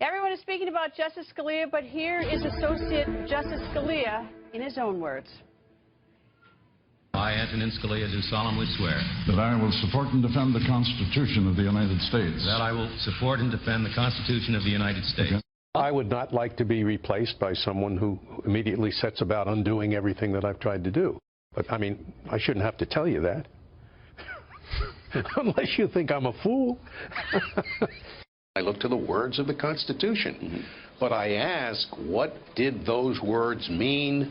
Everyone is speaking about Justice Scalia, but here is Associate Justice Scalia in his own words. I, Antonin Scalia, do solemnly swear that I will support and defend the Constitution of the United States. that I will support and defend the Constitution of the United States. Okay. I would not like to be replaced by someone who immediately sets about undoing everything that I've tried to do. But, I mean, I shouldn't have to tell you that. Unless you think I'm a fool. I look to the words of the Constitution. But I ask, what did those words mean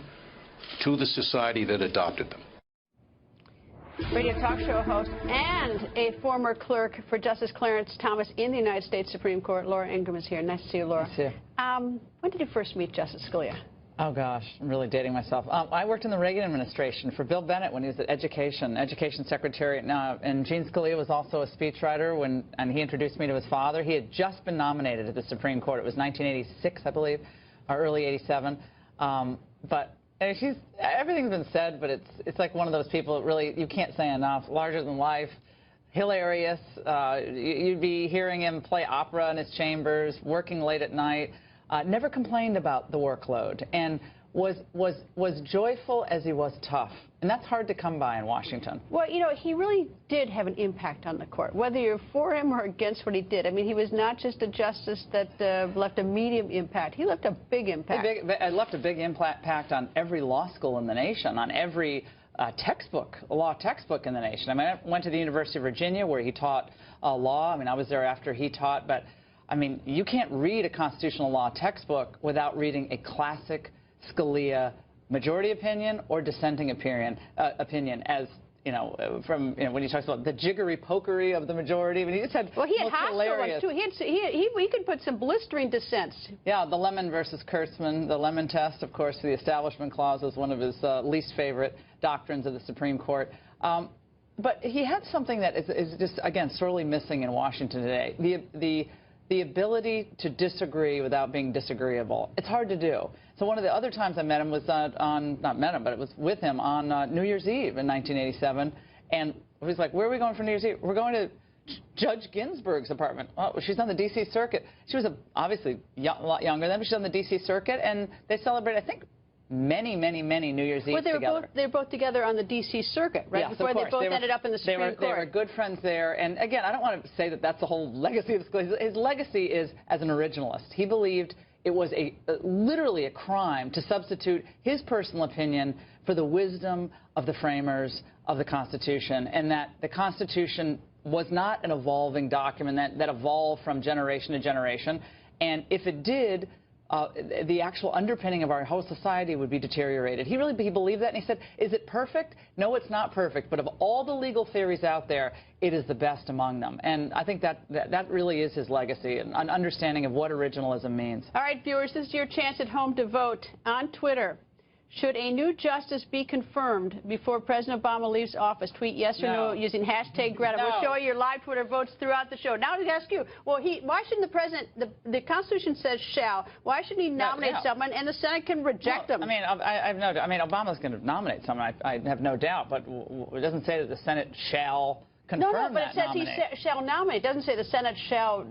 to the society that adopted them? Radio talk show host and a former clerk for Justice Clarence Thomas in the United States Supreme Court, Laura Ingraham, is here. Nice to see you, Laura. Nice to see you. When did you first meet Justice Scalia? Oh, gosh, I'm really dating myself. I worked in the Reagan administration for Bill Bennett when he was at Education Secretary. And Gene Scalia was also a speechwriter and he introduced me to his father. He had just been nominated to the Supreme Court. It was 1986, I believe, or early 87. But everything's been said, but it's like one of those people that really you can't say enough. Larger than life, hilarious. You'd be hearing him play opera in his chambers, working late at night. Never complained about the workload, and was joyful as he was tough. And that's hard to come by in Washington. Well, you know, he really did have an impact on the court, whether you're for him or against what he did. I mean, he was not just a justice that left a medium impact. He left a big impact. Left a big impact on every law school in the nation, on every law textbook in the nation. I mean, I went to the University of Virginia where he taught law. I mean, I was there after he taught, but I mean, you can't read a constitutional law textbook without reading a classic Scalia majority opinion or dissenting opinion, as you know, when he talks about the jiggery-pokery of the majority. I mean, he just had he had hostile ones too. He could put some blistering dissents. Yeah, the Lemon versus Kurtzman, the Lemon test, of course, the Establishment Clause was one of his least favorite doctrines of the Supreme Court. But he had something that is just, again, sorely missing in Washington today. The ability to disagree without being disagreeable. It's hard to do. So one of the other times I met him was not met him, but it was with him on New Year's Eve in 1987. And he was like, where are we going for New Year's Eve? We're going to Judge Ginsburg's apartment. Oh, she's on the D.C. Circuit. She was obviously a lot younger than me. She's on the D.C. Circuit, and they celebrate, I think, many New Year's Eve together. They were both together on the D.C. Circuit, right? Yes, before they both ended up in the Supreme Court. They were good friends there. And again, I don't want to say that that's the whole legacy of Scalia. His legacy is as an originalist. He believed it was literally a crime to substitute his personal opinion for the wisdom of the framers of the Constitution, and that the Constitution was not an evolving document that evolved from generation to generation. And if it did, the actual underpinning of our whole society would be deteriorated. He believed that, and he said, is it perfect? No, it's not perfect, but of all the legal theories out there, it is the best among them. And I think that really is his legacy, an understanding of what originalism means. All right, viewers, this is your chance at home to vote on Twitter. Should a new justice be confirmed before President Obama leaves office? Tweet yes or no using hashtag Greta. No. We'll show you your live Twitter votes throughout the show. Now, I ask you, well, why shouldn't the president, the Constitution says shall, why shouldn't he nominate someone and the Senate can reject them? I mean, Obama's going to nominate someone, I have no doubt, but it doesn't say that the Senate shall confirm No, but it says nominate. he shall nominate. It doesn't say the Senate shall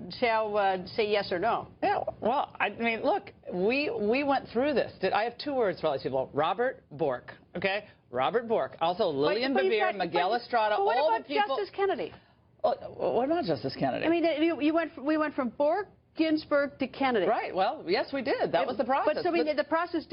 say yes or no. Yeah, well, I mean, look, we went through this. I have two words for all these people. Robert Bork, okay? Robert Bork. Also, Lillian Bevere, Miguel Estrada, all the people. What about Justice Kennedy? What about Justice Kennedy? I mean, we went from Bork, Ginsburg to Kennedy. Right. Well, yes, we did. That was the process. But so, I mean, the process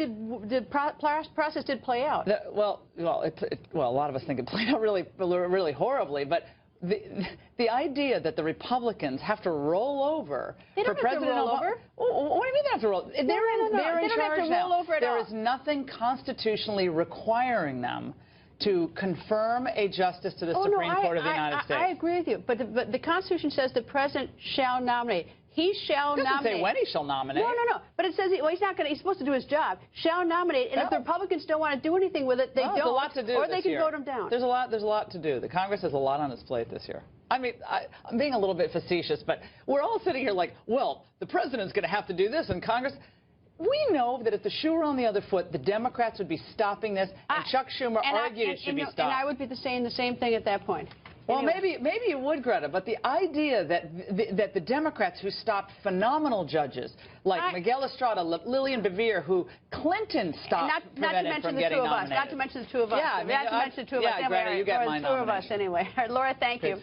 did play out. Well, a lot of us think it played out really horribly, but the idea that the Republicans have to roll over for President Obama. What do you mean they have to roll? They're in charge now. There is nothing constitutionally requiring them to confirm a justice to the Supreme Court of the United States. I agree with you, but the Constitution says the president shall nominate. He shall nominate. It doesn't say when he shall nominate. No. But it says he's not going to. He's supposed to do his job. Shall nominate, and if the Republicans don't want to do anything with it, they don't. There's a lot to do or they can year. vote him down. There's a lot to do. The Congress has a lot on its plate this year. I mean, I'm being a little bit facetious, but we're all sitting here like, well, the president's going to have to do this, and Congress. We know that if the shoe were on the other foot, the Democrats would be stopping this, and Chuck Schumer argued it should be stopped. And I would be saying the same thing at that point. Well, Anyway. maybe you would, Greta, but the idea that the Democrats who stopped phenomenal judges like Miguel Estrada, Lillian Bevere, who Clinton stopped prevented from getting nominated. Not to mention the two of us. Yeah, I mean, not to mention the two of us. Yeah, Greta, you get my two of us anyway. Laura, thank you.